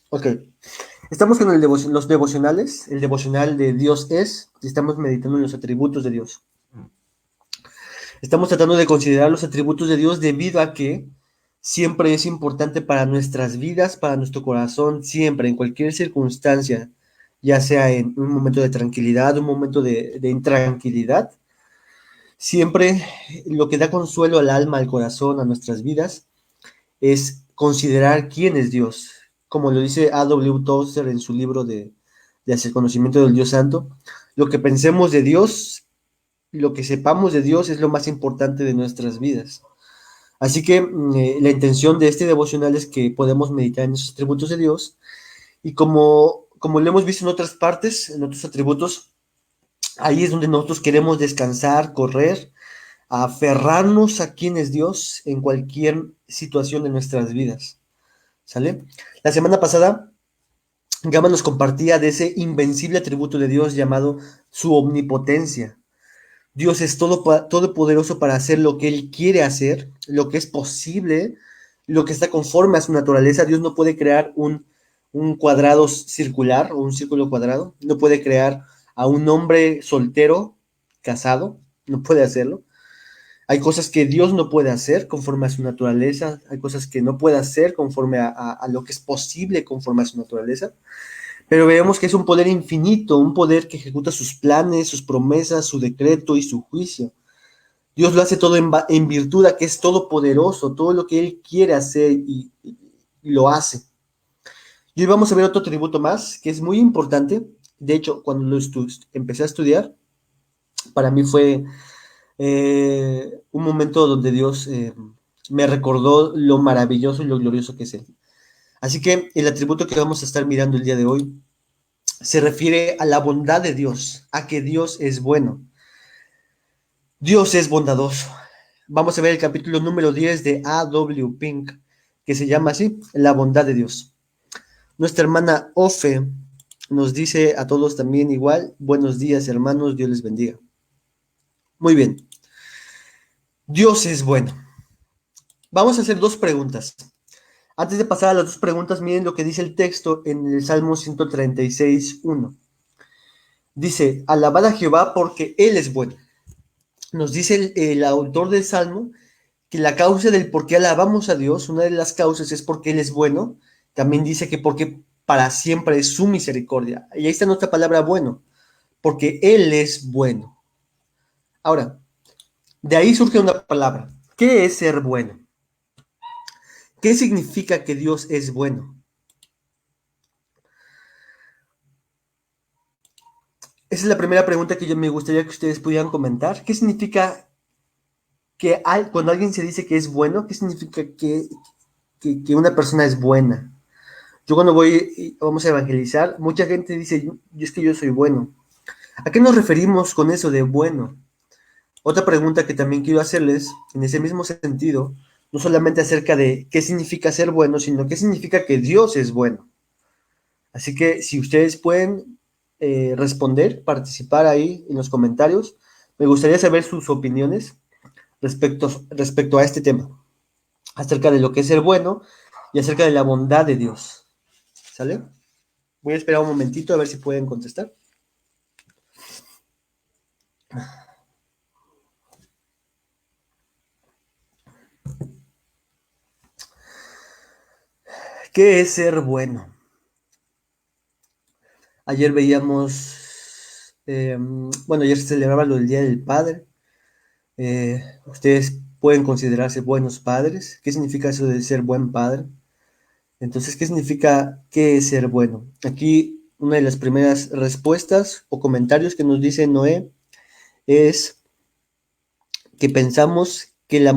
Ok, estamos con los devocionales, el devocional de Dios es, y estamos meditando en los atributos de Dios. Estamos tratando de considerar los atributos de Dios debido a que siempre es importante para nuestras vidas, para nuestro corazón, siempre, en cualquier circunstancia, ya sea en un momento de tranquilidad, un momento de intranquilidad, siempre lo que da consuelo al alma, al corazón, a nuestras vidas, es considerar quién es Dios. Como lo dice A.W. Tozer en su libro de Hacia el conocimiento del Dios Santo, lo que pensemos de Dios, lo que sepamos de Dios es lo más importante de nuestras vidas. Así que la intención de este devocional es que podemos meditar en esos atributos de Dios y como lo hemos visto en otras partes, en otros atributos, ahí es donde nosotros queremos descansar, correr, aferrarnos a quién es Dios en cualquier situación de nuestras vidas. ¿Sale? La semana pasada, Gama nos compartía de ese invencible atributo de Dios llamado su omnipotencia. Dios es todopoderoso para hacer lo que Él quiere hacer, lo que es posible, lo que está conforme a su naturaleza. Dios no puede crear un cuadrado circular o un círculo cuadrado. No puede crear a un hombre soltero, casado. No puede hacerlo. Hay cosas que Dios no puede hacer conforme a su naturaleza, hay cosas que no puede hacer conforme a lo que es posible conforme a su naturaleza, pero vemos que es un poder infinito, un poder que ejecuta sus planes, sus promesas, su decreto y su juicio. Dios lo hace todo en virtud a que es todopoderoso, todo lo que Él quiere hacer y lo hace. Y hoy vamos a ver otro atributo más que es muy importante. De hecho, cuando empecé a estudiar, para mí fue un momento donde Dios me recordó lo maravilloso y lo glorioso que es Él. Así que el atributo que vamos a estar mirando el día de hoy se refiere a la bondad de Dios, a que Dios es bueno. Dios es bondadoso. Vamos a ver el capítulo número 10 de A.W. Pink, que se llama así, La bondad de Dios. Nuestra hermana Ofe nos dice a todos también igual, buenos días hermanos, Dios les bendiga. Muy bien, Dios es bueno. Vamos a hacer dos preguntas. Antes de pasar a las dos preguntas, miren lo que dice el texto en el Salmo 136:1. Dice, alabad a Jehová porque Él es bueno. Nos dice el autor del Salmo que la causa del por qué alabamos a Dios, una de las causas es porque Él es bueno. También dice que porque para siempre es su misericordia. Y ahí está nuestra palabra bueno, porque Él es bueno. Ahora, de ahí surge una palabra. ¿Qué es ser bueno? ¿Qué significa que Dios es bueno? Esa es la primera pregunta que yo me gustaría que ustedes pudieran comentar. ¿Qué significa cuando alguien se dice que es bueno? ¿Qué significa que una persona es buena? Yo cuando vamos a evangelizar, mucha gente dice, yo es que yo soy bueno. ¿A qué nos referimos con eso de bueno? Otra pregunta que también quiero hacerles, en ese mismo sentido, no solamente acerca de qué significa ser bueno, sino qué significa que Dios es bueno. Así que si ustedes pueden responder, participar ahí en los comentarios, me gustaría saber sus opiniones respecto a este tema, acerca de lo que es ser bueno y acerca de la bondad de Dios. ¿Sale? Voy a esperar un momentito a ver si pueden contestar. ¿Qué es ser bueno? Ayer veíamos, bueno, ayer se celebraba lo del Día del Padre. Ustedes pueden considerarse buenos padres. ¿Qué significa eso de ser buen padre? Entonces, ¿qué significa qué es ser bueno? Aquí una de las primeras respuestas o comentarios que nos dice Noé es que pensamos que la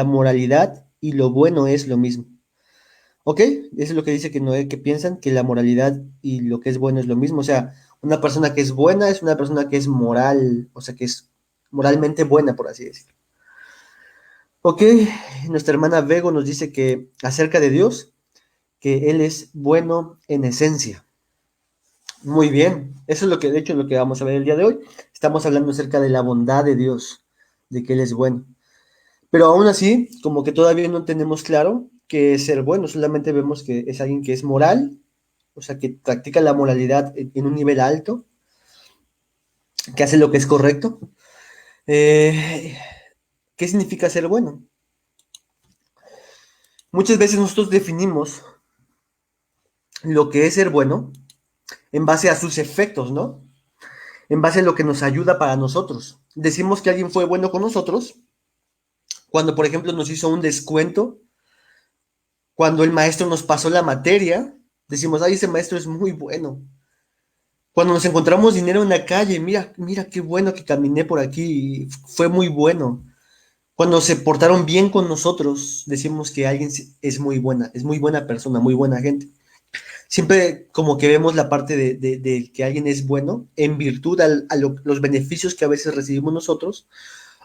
moralidad y lo bueno es lo mismo. ¿Ok? Eso es lo que dice que Noé, que piensan que la moralidad y lo que es bueno es lo mismo. O sea, una persona que es buena es una persona que es moral, o sea, que es moralmente buena, por así decirlo. Ok, nuestra hermana Vego nos dice que acerca de Dios, que Él es bueno en esencia. Muy bien, eso es lo que, de hecho, lo que vamos a ver el día de hoy. Estamos hablando acerca de la bondad de Dios, de que Él es bueno. Pero aún así, como que todavía no tenemos claro que es ser bueno, solamente vemos que es alguien que es moral, o sea, que practica la moralidad en un nivel alto, que hace lo que es correcto. Eh, ¿Qué significa ser bueno? Muchas veces nosotros definimos lo que es ser bueno en base a sus efectos, ¿no? En base a lo que nos ayuda para nosotros. Decimos que alguien fue bueno con nosotros cuando, por ejemplo, nos hizo un descuento, cuando el maestro nos pasó la materia, decimos, ay, ese maestro es muy bueno. Cuando nos encontramos dinero en la calle, mira, mira qué bueno que caminé por aquí, fue muy bueno. Cuando se portaron bien con nosotros, decimos que alguien es muy buena persona, muy buena gente. Siempre como que vemos la parte de que alguien es bueno en virtud los beneficios que a veces recibimos nosotros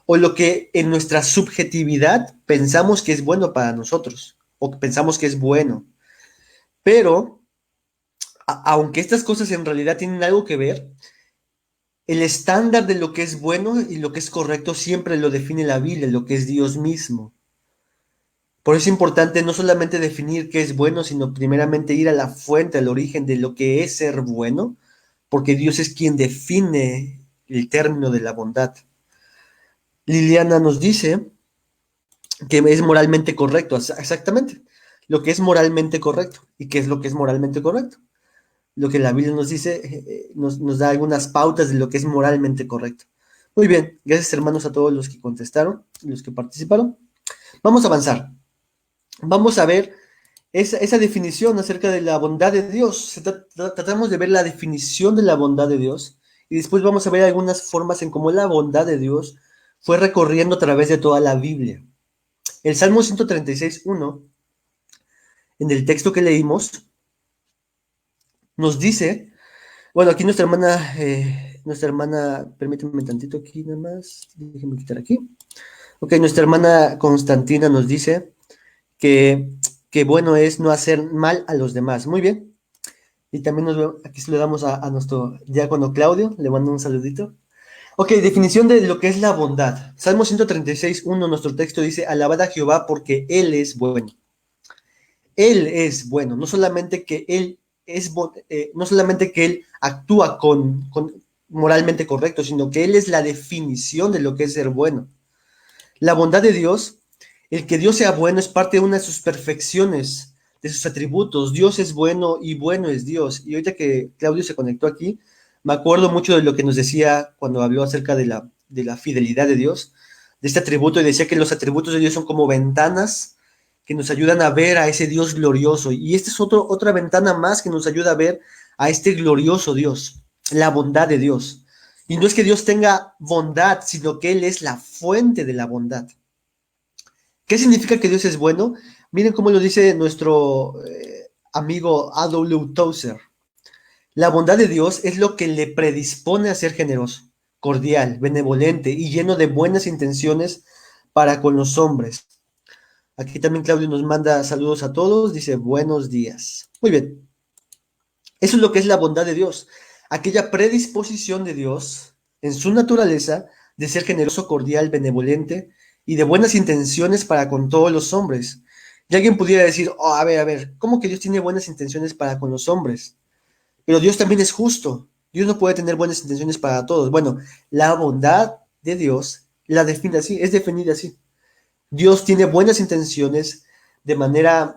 o lo que en nuestra subjetividad pensamos que es bueno para nosotros o que pensamos que es bueno. Pero, aunque estas cosas en realidad tienen algo que ver, el estándar de lo que es bueno y lo que es correcto siempre lo define la Biblia, lo que es Dios mismo. Por eso es importante no solamente definir qué es bueno, sino primeramente ir a la fuente, al origen de lo que es ser bueno, porque Dios es quien define el término de la bondad. Liliana nos dice que es moralmente correcto, exactamente, lo que es moralmente correcto. ¿Y qué es lo que es moralmente correcto? Lo que la Biblia nos dice, nos da algunas pautas de lo que es moralmente correcto. Muy bien, gracias hermanos a todos los que contestaron, los que participaron. Vamos a avanzar. Vamos a ver esa definición acerca de la bondad de Dios. Tratamos de ver la definición de la bondad de Dios y después vamos a ver algunas formas en cómo la bondad de Dios fue recorriendo a través de toda la Biblia. El Salmo 136.1, en el texto que leímos, nos dice, bueno, aquí nuestra hermana, permítanme tantito aquí nada más, déjenme quitar aquí. Ok, nuestra hermana Constantina nos dice que, que bueno es no hacer mal a los demás. Muy bien. Y también aquí se lo damos a nuestro diácono Claudio, le mando un saludito. Ok, definición de lo que es la bondad. Salmo 136.1, nuestro texto dice, alabad a Jehová porque Él es bueno. Él es bueno, no solamente que Él no solamente que Él actúa con moralmente correcto, sino que Él es la definición de lo que es ser bueno. La bondad de Dios, el que Dios sea bueno es parte de una de sus perfecciones, de sus atributos. Dios es bueno y bueno es Dios. Y ahorita que Claudio se conectó aquí, me acuerdo mucho de lo que nos decía cuando habló acerca de la fidelidad de Dios, de este atributo, y decía que los atributos de Dios son como ventanas que nos ayudan a ver a ese Dios glorioso. Y esta es otra ventana más que nos ayuda a ver a este glorioso Dios, la bondad de Dios. Y no es que Dios tenga bondad, sino que Él es la fuente de la bondad. ¿Qué significa que Dios es bueno? Miren cómo lo dice nuestro amigo A.W. Tozer. La bondad de Dios es lo que le predispone a ser generoso, cordial, benevolente y lleno de buenas intenciones para con los hombres. Aquí también Claudio nos manda saludos a todos, dice buenos días. Muy bien, eso es lo que es la bondad de Dios, aquella predisposición de Dios en su naturaleza de ser generoso, cordial, benevolente y de buenas intenciones para con todos los hombres. Y alguien pudiera decir, oh, a ver, ¿cómo que Dios tiene buenas intenciones para con los hombres? Pero Dios también es justo. Dios no puede tener buenas intenciones para todos. Bueno, la bondad de Dios la define así, es definida así. Dios tiene buenas intenciones de manera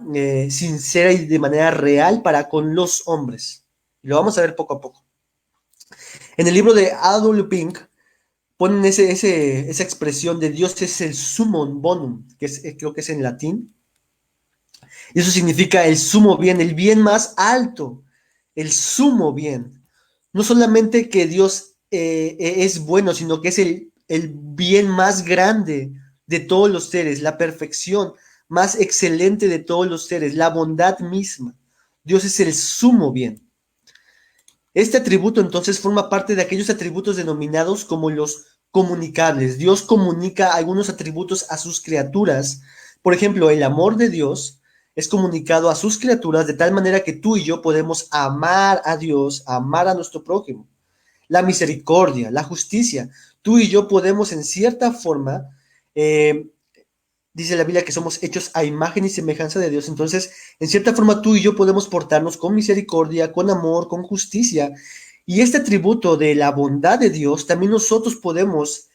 sincera y de manera real para con los hombres. Lo vamos a ver poco a poco. En el libro de A.W. Pink ponen esa expresión de Dios es el summum bonum, que creo que es en latín. Y eso significa el sumo bien, el bien más alto, el sumo bien. No solamente que Dios es bueno, sino que es el bien más grande de todos los seres, la perfección más excelente de todos los seres, la bondad misma. Dios es el sumo bien. Este atributo entonces forma parte de aquellos atributos denominados como los comunicables. Dios comunica algunos atributos a sus criaturas. Por ejemplo, el amor de Dios es comunicado a sus criaturas de tal manera que tú y yo podemos amar a Dios, amar a nuestro prójimo. La misericordia, la justicia. Tú y yo podemos en cierta forma eh, dice la Biblia que somos hechos a imagen y semejanza de Dios. Entonces, en cierta forma, tú y yo podemos portarnos con misericordia, con amor, con justicia. Y este atributo de la bondad de Dios, también nosotros podemos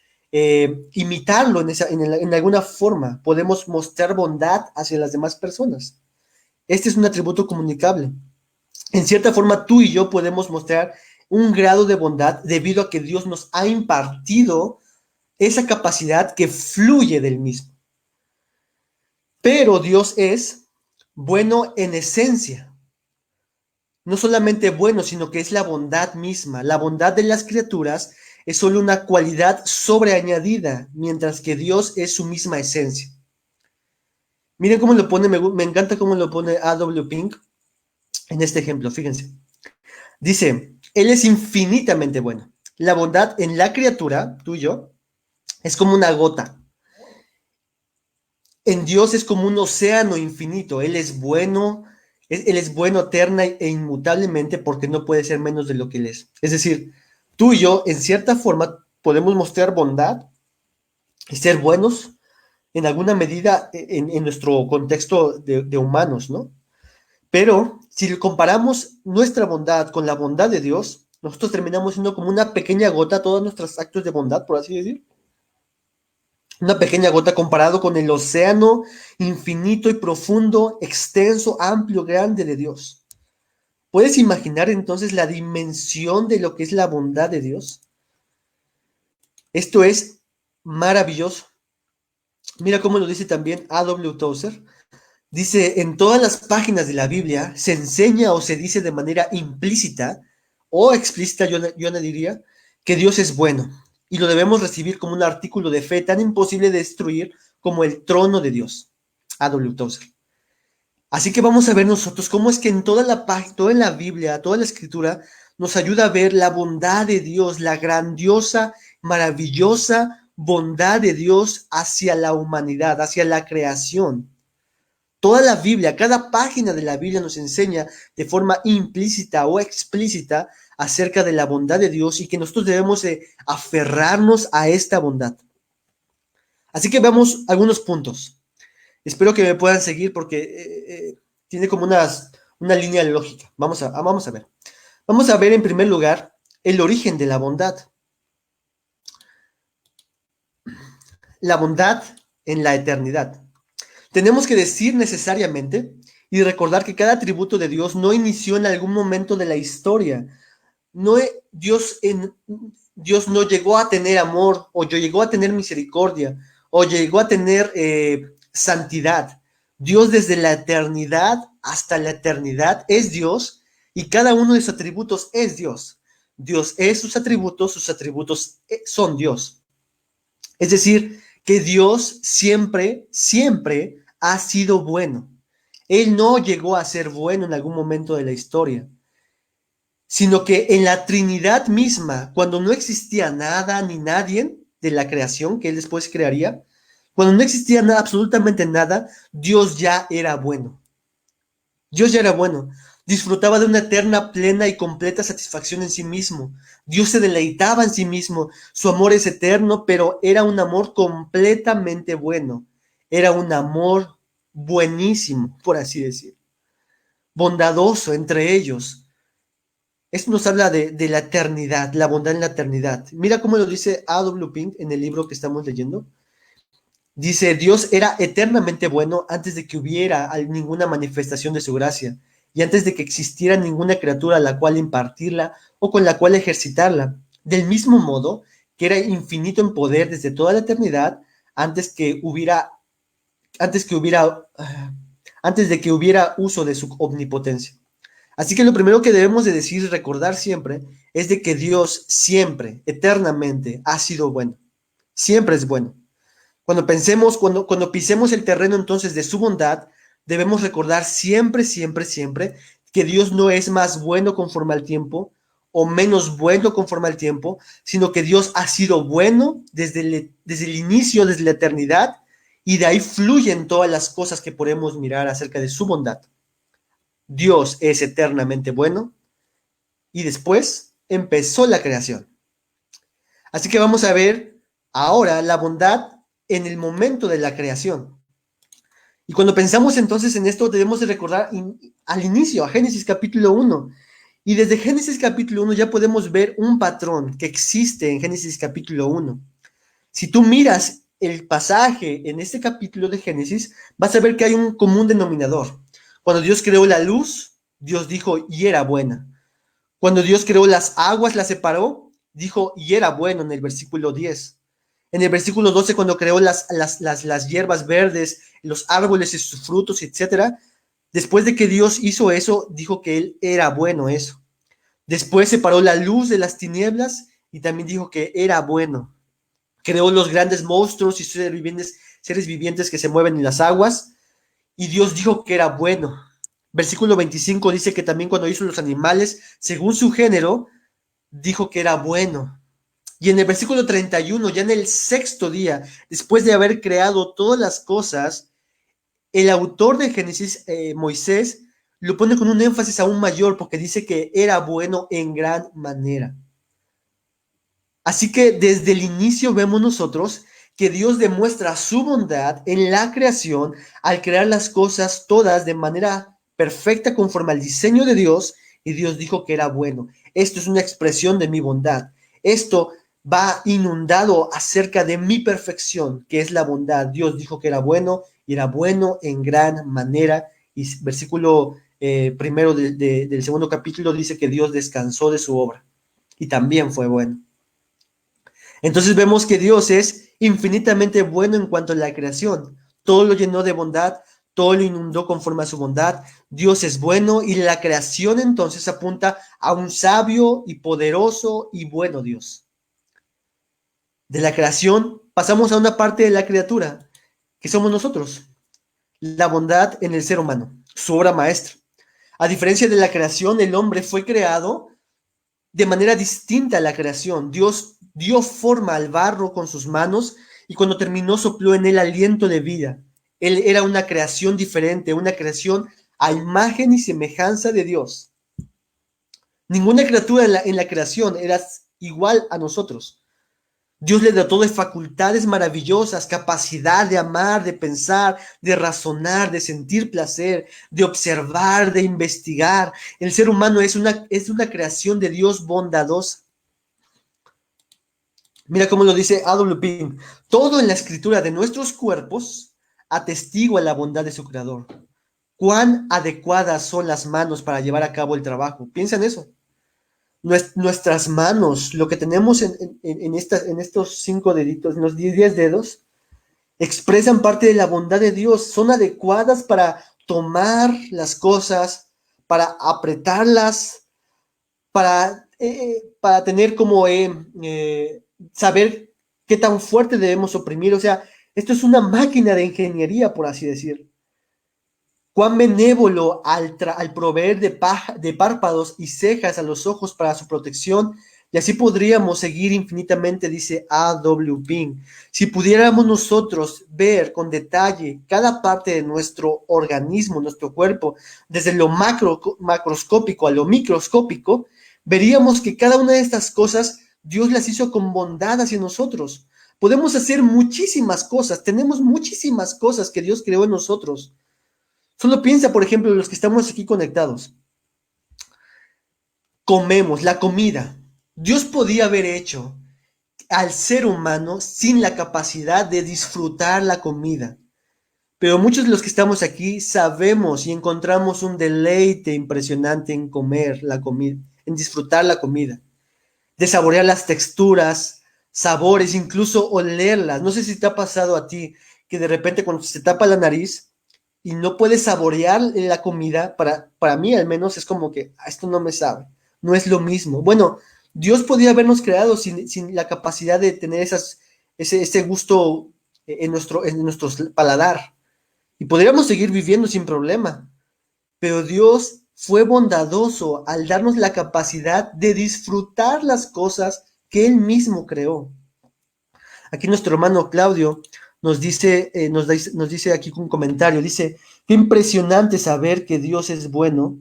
imitarlo en alguna forma. Podemos mostrar bondad hacia las demás personas. Este es un atributo comunicable. En cierta forma, tú y yo podemos mostrar un grado de bondad debido a que Dios nos ha impartido esa capacidad que fluye del mismo. Pero Dios es bueno en esencia. No solamente bueno, sino que es la bondad misma. La bondad de las criaturas es solo una cualidad sobreañadida, mientras que Dios es su misma esencia. Miren cómo lo pone, me encanta cómo lo pone A.W. Pink en este ejemplo, fíjense. Dice, Él es infinitamente bueno. La bondad en la criatura, tú y yo, es como una gota. En Dios es como un océano infinito. Él es bueno, Él es bueno eterna e inmutablemente porque no puede ser menos de lo que Él es. Es decir, tú y yo, en cierta forma, podemos mostrar bondad y ser buenos en alguna medida en nuestro contexto de humanos, ¿no? Pero si comparamos nuestra bondad con la bondad de Dios, nosotros terminamos siendo como una pequeña gota, todos nuestros actos de bondad, por así decir. Una pequeña gota comparado con el océano infinito y profundo, extenso, amplio, grande de Dios. ¿Puedes imaginar entonces la dimensión de lo que es la bondad de Dios? Esto es maravilloso. Mira cómo lo dice también A.W. Tozer. Dice, en todas las páginas de la Biblia se enseña o se dice de manera implícita o explícita, yo le diría, que Dios es bueno y lo debemos recibir como un artículo de fe tan imposible de destruir como el trono de Dios. A.W. Tozer. Así que vamos a ver nosotros cómo es que en toda la Biblia, toda la escritura, nos ayuda a ver la bondad de Dios, la grandiosa, maravillosa bondad de Dios hacia la humanidad, hacia la creación. Toda la Biblia, cada página de la Biblia nos enseña de forma implícita o explícita acerca de la bondad de Dios y que nosotros debemos aferrarnos a esta bondad. Así que veamos algunos puntos. Espero que me puedan seguir porque tiene como una línea lógica. Vamos a ver. Vamos a ver en primer lugar el origen de la bondad. La bondad en la eternidad. Tenemos que decir necesariamente y recordar que cada atributo de Dios no inició en algún momento de la historia. No, Dios no llegó a tener amor, o llegó a tener misericordia, o llegó a tener santidad. Dios desde la eternidad hasta la eternidad es Dios y cada uno de sus atributos es Dios. Dios es sus atributos son Dios. Es decir, que Dios siempre, siempre ha sido bueno. Él no llegó a ser bueno en algún momento de la historia, sino que en la Trinidad misma, cuando no existía nada ni nadie de la creación que Él después crearía, cuando no existía nada, absolutamente nada, Dios ya era bueno. Dios ya era bueno. Disfrutaba de una eterna, plena y completa satisfacción en sí mismo. Dios se deleitaba en sí mismo. Su amor es eterno, pero era un amor completamente bueno. Era un amor buenísimo, por así decir. Bondadoso entre ellos. Esto nos habla de la eternidad, la bondad en la eternidad. Mira cómo lo dice A.W. Pink en el libro que estamos leyendo. Dice, Dios era eternamente bueno antes de que hubiera ninguna manifestación de su gracia y antes de que existiera ninguna criatura a la cual impartirla o con la cual ejercitarla. Del mismo modo que era infinito en poder desde toda la eternidad antes que hubiera, antes de que hubiera uso de su omnipotencia. Así que lo primero que debemos de decir y recordar siempre es de que Dios siempre, eternamente, ha sido bueno. Siempre es bueno. Cuando pisemos el terreno entonces de su bondad, debemos recordar siempre, siempre, siempre que Dios no es más bueno conforme al tiempo o menos bueno conforme al tiempo, sino que Dios ha sido bueno desde el inicio, desde la eternidad, y de ahí fluyen todas las cosas que podemos mirar acerca de su bondad. Dios es eternamente bueno y después empezó la creación. Así que vamos a ver ahora la bondad en el momento de la creación. Y cuando pensamos entonces en esto, debemos de recordar al inicio, a Génesis capítulo 1. Y desde Génesis capítulo 1 ya podemos ver un patrón que existe en Génesis capítulo 1. Si tú miras el pasaje en este capítulo de Génesis, vas a ver que hay un común denominador. Cuando Dios creó la luz, Dios dijo, y era buena. Cuando Dios creó las aguas, las separó, dijo, y era bueno en el versículo 10. En el versículo 12, cuando creó las hierbas verdes, los árboles y sus frutos, etcétera, después de que Dios hizo eso, dijo que él era bueno eso. Después separó la luz de las tinieblas y también dijo que era bueno. Creó los grandes monstruos y seres vivientes que se mueven en las aguas y Dios dijo que era bueno. Versículo 25 dice que también cuando hizo los animales, según su género, dijo que era bueno. Y en el versículo 31, ya en el sexto día, después de haber creado todas las cosas, el autor de Génesis, Moisés, lo pone con un énfasis aún mayor porque dice que era bueno en gran manera. Así que desde el inicio vemos nosotros que Dios demuestra su bondad en la creación al crear las cosas todas de manera perfecta conforme al diseño de Dios y Dios dijo que era bueno. Esto es una expresión de mi bondad. Esto va inundado acerca de mi perfección, que es la bondad. Dios dijo que era bueno y era bueno en gran manera. Y versículo primero del segundo capítulo dice que Dios descansó de su obra y también fue bueno. Entonces vemos que Dios es infinitamente bueno en cuanto a la creación. Todo lo llenó de bondad, todo lo inundó conforme a su bondad. Dios es bueno y la creación entonces apunta a un sabio y poderoso y bueno Dios. De la creación pasamos a una parte de la criatura, que somos nosotros, la bondad en el ser humano, su obra maestra. A diferencia de la creación, el hombre fue creado de manera distinta a la creación. Dios dio forma al barro con sus manos y cuando terminó sopló en él aliento de vida. Él era una creación diferente, una creación a imagen y semejanza de Dios. Ninguna criatura en la creación era igual a nosotros. Dios le dotó de facultades maravillosas, capacidad de amar, de pensar, de razonar, de sentir placer, de observar, de investigar. El ser humano es una creación de Dios bondadosa. Mira cómo lo dice A.W. Pink. Todo en la escritura de nuestros cuerpos atestigua la bondad de su creador. Cuán adecuadas son las manos para llevar a cabo el trabajo. Piensa en eso. Nuestras manos, lo que tenemos en estos 5 deditos, en los 10 dedos, expresan parte de la bondad de Dios. Son adecuadas para tomar las cosas, para apretarlas, para tener como saber qué tan fuerte debemos oprimir. O sea, esto es una máquina de ingeniería, por así decir. Cuán benévolo al proveer de párpados y cejas a los ojos para su protección, y así podríamos seguir infinitamente, dice A.W. Pink. Si pudiéramos nosotros ver con detalle cada parte de nuestro organismo, nuestro cuerpo, desde lo macroscópico a lo microscópico, veríamos que cada una de estas cosas Dios las hizo con bondad hacia nosotros. Podemos hacer muchísimas cosas, tenemos muchísimas cosas que Dios creó en nosotros. Solo piensa, por ejemplo, los que estamos aquí conectados. Comemos la comida. Dios podía haber hecho al ser humano sin la capacidad de disfrutar la comida. Pero muchos de los que estamos aquí sabemos y encontramos un deleite impresionante en comer la comida, en disfrutar la comida, de saborear las texturas, sabores, incluso olerlas. No sé si te ha pasado a ti que de repente cuando se tapa la nariz y no puedes saborear la comida, para mí al menos es como que esto no me sabe, no es lo mismo. Bueno, Dios podía habernos creado sin la capacidad de tener ese gusto en nuestro paladar y podríamos seguir viviendo sin problema, pero Dios fue bondadoso al darnos la capacidad de disfrutar las cosas que Él mismo creó. Aquí nuestro hermano Claudio nos dice aquí un comentario, dice, qué impresionante saber que Dios es bueno,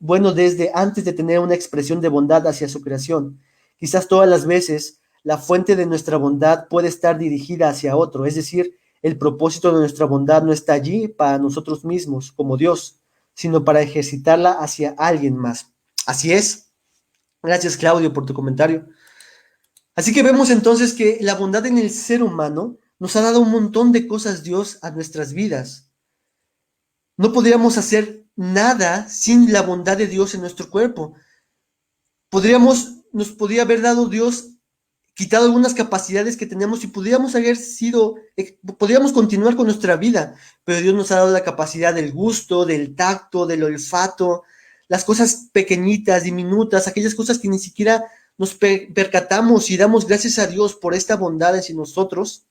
bueno desde antes de tener una expresión de bondad hacia su creación. Quizás todas las veces la fuente de nuestra bondad puede estar dirigida hacia otro, es decir, el propósito de nuestra bondad no está allí para nosotros mismos, como Dios, sino para ejercitarla hacia alguien más. Así es. Gracias, Claudio, por tu comentario. Así que vemos entonces que la bondad en el ser humano nos ha dado un montón de cosas Dios a nuestras vidas. No podríamos hacer nada sin la bondad de Dios en nuestro cuerpo. Nos podría haber dado Dios, quitado algunas capacidades que teníamos y podríamos continuar con nuestra vida, pero Dios nos ha dado la capacidad del gusto, del tacto, del olfato, las cosas pequeñitas, diminutas, aquellas cosas que ni siquiera nos percatamos y damos gracias a Dios por esta bondad en nosotros.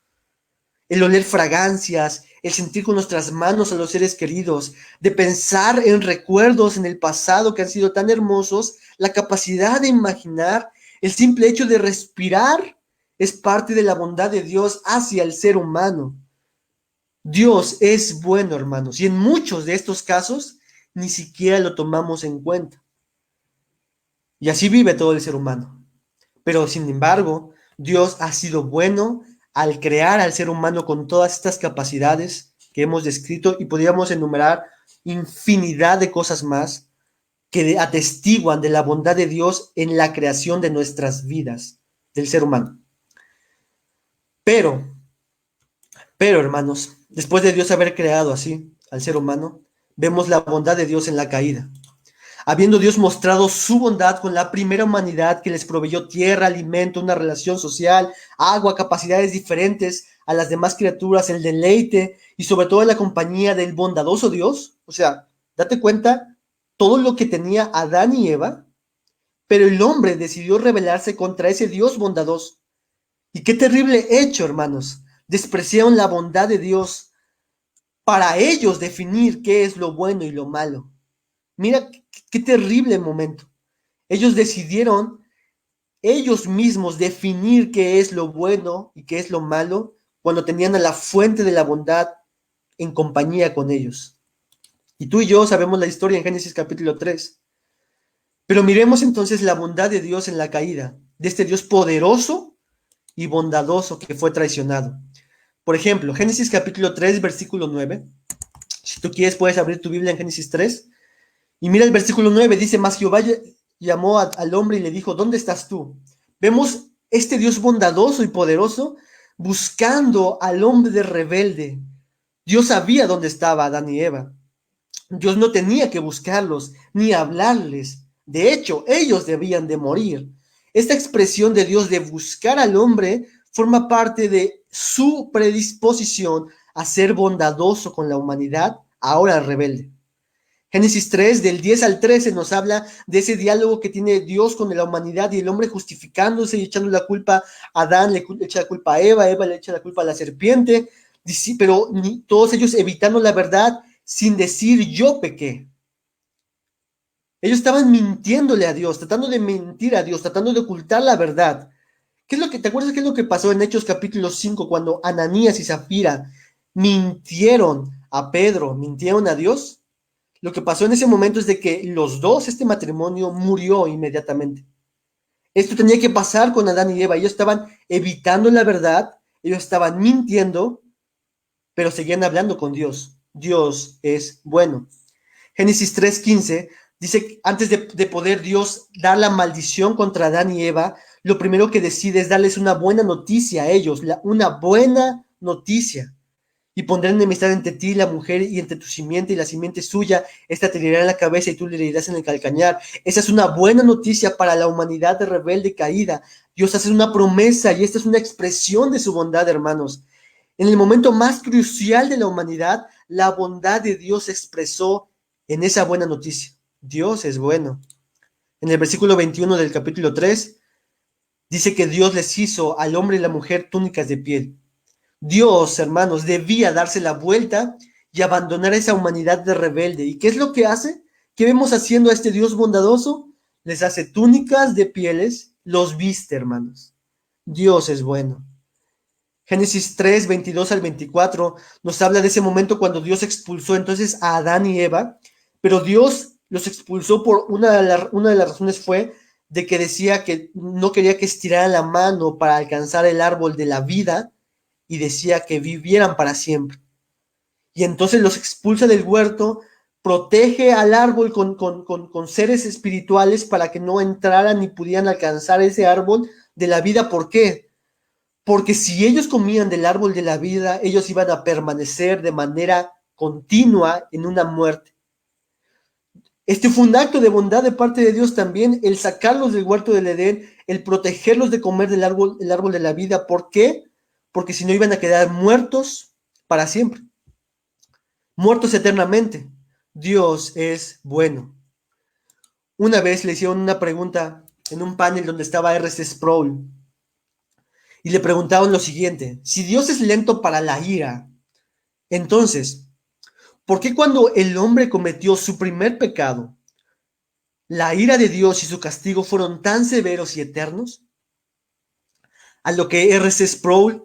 El oler fragancias, el sentir con nuestras manos a los seres queridos, de pensar en recuerdos en el pasado que han sido tan hermosos, la capacidad de imaginar, el simple hecho de respirar es parte de la bondad de Dios hacia el ser humano. Dios es bueno, hermanos, y en muchos de estos casos ni siquiera lo tomamos en cuenta. Y así vive todo el ser humano. Pero sin embargo, Dios ha sido bueno al crear al ser humano con todas estas capacidades que hemos descrito y podríamos enumerar infinidad de cosas más que atestiguan de la bondad de Dios en la creación de nuestras vidas, del ser humano. Pero, hermanos, después de Dios haber creado así al ser humano, vemos la bondad de Dios en la caída. Habiendo Dios mostrado su bondad con la primera humanidad que les proveyó tierra, alimento, una relación social, agua, capacidades diferentes a las demás criaturas, el deleite y sobre todo la compañía del bondadoso Dios. O sea, date cuenta todo lo que tenía Adán y Eva, pero el hombre decidió rebelarse contra ese Dios bondadoso. Y qué terrible hecho, hermanos. Despreciaron la bondad de Dios para ellos definir qué es lo bueno y lo malo. Mira qué terrible momento. Ellos decidieron ellos mismos definir qué es lo bueno y qué es lo malo cuando tenían a la fuente de la bondad en compañía con ellos. Y tú y yo sabemos la historia en Génesis capítulo 3. Pero miremos entonces la bondad de Dios en la caída, de este Dios poderoso y bondadoso que fue traicionado. Por ejemplo, Génesis capítulo 3, versículo 9. Si tú quieres, puedes abrir tu Biblia en Génesis 3. Y mira el versículo 9, dice, mas Jehová llamó al hombre y le dijo, ¿dónde estás tú? Vemos este Dios bondadoso y poderoso buscando al hombre rebelde. Dios sabía dónde estaba Adán y Eva. Dios no tenía que buscarlos ni hablarles. De hecho, ellos debían de morir. Esta expresión de Dios de buscar al hombre forma parte de su predisposición a ser bondadoso con la humanidad, ahora rebelde. Génesis 3, del 10 al 13, nos habla de ese diálogo que tiene Dios con la humanidad y el hombre justificándose y echando la culpa a Adán, le echa la culpa a Eva, Eva le echa la culpa a la serpiente, pero todos ellos evitando la verdad sin decir yo pequé. Ellos estaban mintiéndole a Dios, tratando de mentir a Dios, tratando de ocultar la verdad. ¿Te acuerdas qué es lo que pasó en Hechos capítulo 5 cuando Ananías y Zafira mintieron a Pedro, mintieron a Dios? Lo que pasó en ese momento es de que los dos, este matrimonio murió inmediatamente. Esto tenía que pasar con Adán y Eva. Ellos estaban evitando la verdad, ellos estaban mintiendo, pero seguían hablando con Dios. Dios es bueno. Génesis 3:15 dice que antes de poder Dios dar la maldición contra Adán y Eva, lo primero que decide es darles una buena noticia a ellos, una buena noticia. Y pondré enemistad entre ti y la mujer y entre tu simiente y la simiente suya. Esta te herirá en la cabeza y tú le herirás en el calcañar. Esa es una buena noticia para la humanidad de rebelde y caída. Dios hace una promesa y esta es una expresión de su bondad, hermanos. En el momento más crucial de la humanidad, la bondad de Dios se expresó en esa buena noticia. Dios es bueno. En el versículo 21 del capítulo 3, dice que Dios les hizo al hombre y la mujer túnicas de piel. Dios, hermanos, debía darse la vuelta y abandonar a esa humanidad de rebelde. ¿Y qué es lo que hace? ¿Qué vemos haciendo a este Dios bondadoso? Les hace túnicas de pieles, los viste, hermanos. Dios es bueno. Génesis 3, 22 al 24 nos habla de ese momento cuando Dios expulsó entonces a Adán y Eva, pero Dios los expulsó por una de las razones fue de que decía que no quería que estiraran la mano para alcanzar el árbol de la vida y decía que vivieran para siempre. Y entonces los expulsa del huerto, protege al árbol con seres espirituales para que no entraran ni pudieran alcanzar ese árbol de la vida. ¿Por qué? Porque si ellos comían del árbol de la vida, ellos iban a permanecer de manera continua en una muerte. Este fue un acto de bondad de parte de Dios también, el sacarlos del huerto del Edén, el protegerlos de comer del árbol, el árbol de la vida. ¿Por qué? Porque si no iban a quedar muertos para siempre, muertos eternamente. Dios es bueno. Una vez le hicieron una pregunta en un panel donde estaba R.C. Sproul y le preguntaron lo siguiente: si Dios es lento para la ira, entonces, ¿por qué cuando el hombre cometió su primer pecado, la ira de Dios y su castigo fueron tan severos y eternos? A lo que R.C. Sproul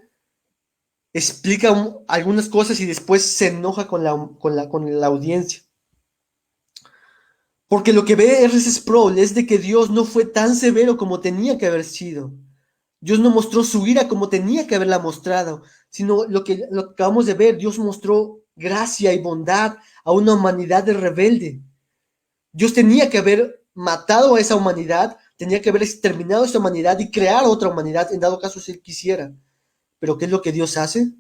explica algunas cosas y después se enoja con la audiencia. Porque lo que ve R.C. Sproul es de que Dios no fue tan severo como tenía que haber sido. Dios no mostró su ira como tenía que haberla mostrado, sino lo que acabamos de ver, Dios mostró gracia y bondad a una humanidad rebelde. Dios tenía que haber matado a esa humanidad, tenía que haber exterminado a esa humanidad y crear otra humanidad, en dado caso si él quisiera. Pero ¿qué es lo que Dios hace?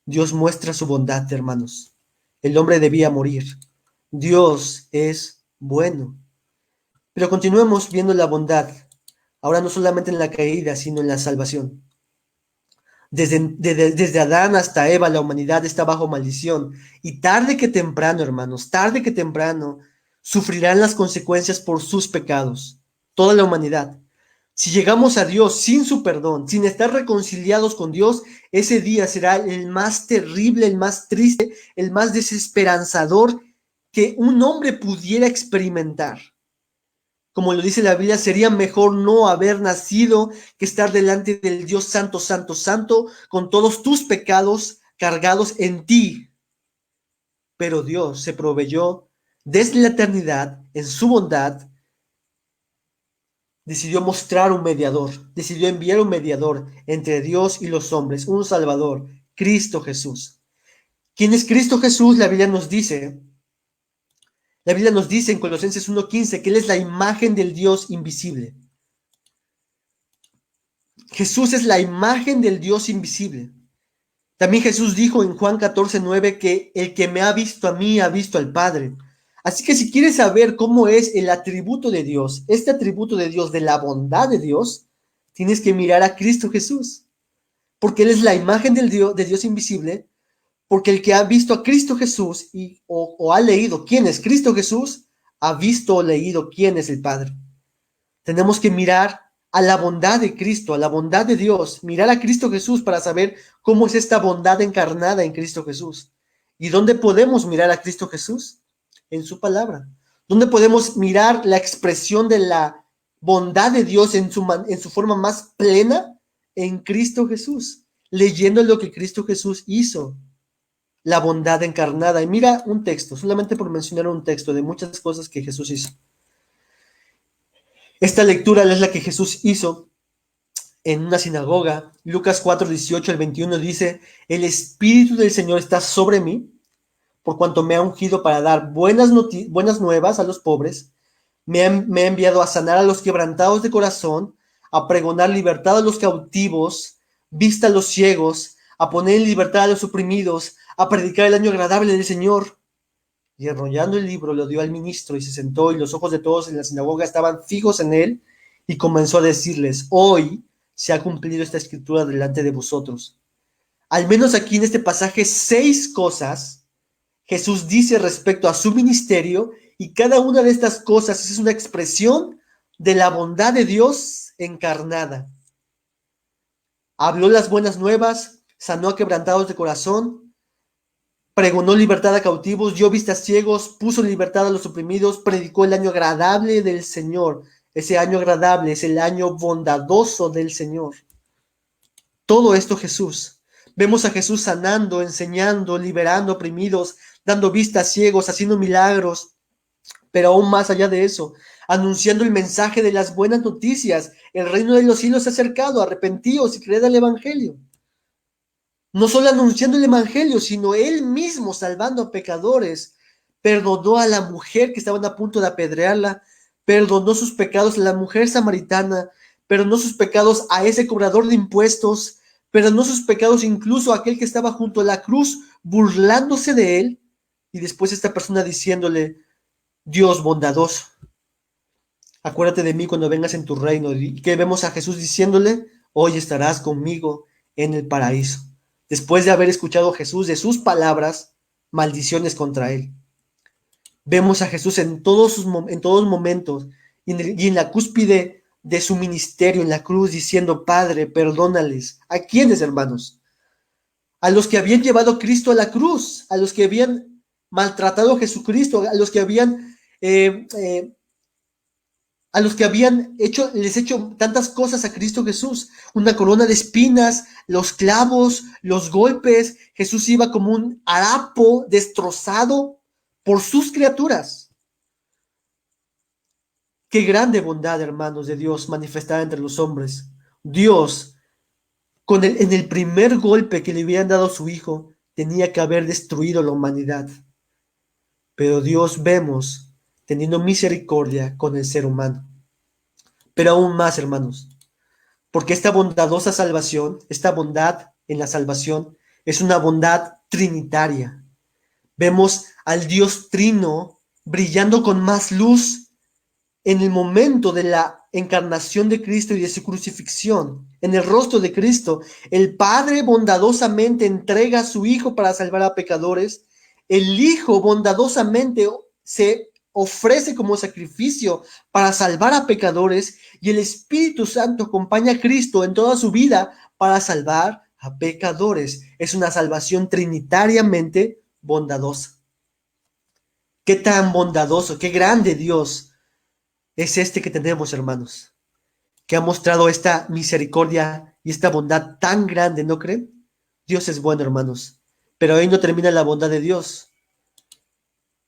Dios muestra su bondad, hermanos. El hombre debía morir. Dios es bueno. Pero continuemos viendo la bondad, ahora no solamente en la caída, sino en la salvación. Desde Adán hasta Eva, la humanidad está bajo maldición. Y tarde que temprano, hermanos, tarde que temprano, sufrirán las consecuencias por sus pecados. Toda la humanidad. Si llegamos a Dios sin su perdón, sin estar reconciliados con Dios, ese día será el más terrible, el más triste, el más desesperanzador que un hombre pudiera experimentar. Como lo dice la Biblia, sería mejor no haber nacido que estar delante del Dios santo, santo, santo, con todos tus pecados cargados en ti. Pero Dios se proveyó desde la eternidad, en su bondad, decidió mostrar un mediador, decidió enviar un mediador entre Dios y los hombres, un Salvador, Cristo Jesús. ¿Quién es Cristo Jesús? La Biblia nos dice en Colosenses 1:15 que Él es la imagen del Dios invisible. Jesús es la imagen del Dios invisible. También Jesús dijo en Juan 14:9 que el que me ha visto a mí ha visto al Padre. Así que si quieres saber cómo es el atributo de Dios, este atributo de Dios, de la bondad de Dios, tienes que mirar a Cristo Jesús. Porque Él es la imagen del Dios, de Dios invisible. Porque el que ha visto a Cristo Jesús o ha leído quién es Cristo Jesús, ha visto o leído quién es el Padre. Tenemos que mirar a la bondad de Cristo, a la bondad de Dios, mirar a Cristo Jesús para saber cómo es esta bondad encarnada en Cristo Jesús. ¿Y dónde podemos mirar a Cristo Jesús? En su palabra. ¿Dónde podemos mirar la expresión de la bondad de Dios en su forma más plena? En Cristo Jesús, leyendo lo que Cristo Jesús hizo, la bondad encarnada. Y mira un texto, solamente por mencionar un texto de muchas cosas que Jesús hizo. Esta lectura es la que Jesús hizo en una sinagoga. Lucas 4:18-21 dice: el Espíritu del Señor está sobre mí, por cuanto me ha ungido para dar buenas nuevas a los pobres, me ha enviado a sanar a los quebrantados de corazón, a pregonar libertad a los cautivos, vista a los ciegos, a poner en libertad a los oprimidos, a predicar el año agradable del Señor. Y enrollando el libro lo dio al ministro y se sentó, y los ojos de todos en la sinagoga estaban fijos en él, y comenzó a decirles: hoy se ha cumplido esta escritura delante de vosotros. Al menos aquí en este pasaje 6 cosas Jesús dice respecto a su ministerio, y cada una de estas cosas es una expresión de la bondad de Dios encarnada. Habló las buenas nuevas, sanó a quebrantados de corazón, pregonó libertad a cautivos, dio vista a ciegos, puso libertad a los oprimidos, predicó el año agradable del Señor. Ese año agradable es el año bondadoso del Señor. Todo esto Jesús. Vemos a Jesús sanando, enseñando, liberando oprimidos, dando vista a ciegos, haciendo milagros, pero aún más allá de eso, anunciando el mensaje de las buenas noticias. El reino de los cielos se ha acercado, arrepentíos y creed al evangelio. No solo anunciando el evangelio, sino él mismo salvando a pecadores. Perdonó a la mujer que estaban a punto de apedrearla, perdonó sus pecados a la mujer samaritana, perdonó sus pecados a ese cobrador de impuestos, perdonó sus pecados incluso a aquel que estaba junto a la cruz burlándose de él, y después esta persona diciéndole: Dios bondadoso, acuérdate de mí cuando vengas en tu reino. Y que vemos a Jesús diciéndole: hoy estarás conmigo en el paraíso. Después de haber escuchado a Jesús de sus palabras, maldiciones contra él. Vemos a Jesús en todos momentos y en la cúspide de su ministerio en la cruz diciendo: Padre, perdónales. ¿A quiénes, hermanos? A los que habían llevado a Cristo a la cruz, a los que habían maltratado a Jesucristo, a los que habían les hecho tantas cosas a Cristo Jesús, una corona de espinas, los clavos, los golpes. Jesús iba como un harapo destrozado por sus criaturas. Qué grande bondad, hermanos, de Dios manifestada entre los hombres. Dios, en el primer golpe que le habían dado a su hijo, tenía que haber destruido la humanidad. Pero Dios, vemos, teniendo misericordia con el ser humano. Pero aún más, hermanos, porque esta bondadosa salvación, esta bondad en la salvación, es una bondad trinitaria. Vemos al Dios Trino brillando con más luz en el momento de la encarnación de Cristo y de su crucifixión. En el rostro de Cristo, el Padre bondadosamente entrega a su Hijo para salvar a pecadores. El Hijo bondadosamente se ofrece como sacrificio para salvar a pecadores, y el Espíritu Santo acompaña a Cristo en toda su vida para salvar a pecadores. Es una salvación trinitariamente bondadosa. Qué tan bondadoso, qué grande Dios es este que tenemos, hermanos, que ha mostrado esta misericordia y esta bondad tan grande, ¿no creen? Dios es bueno, hermanos, pero ahí no termina la bondad de Dios.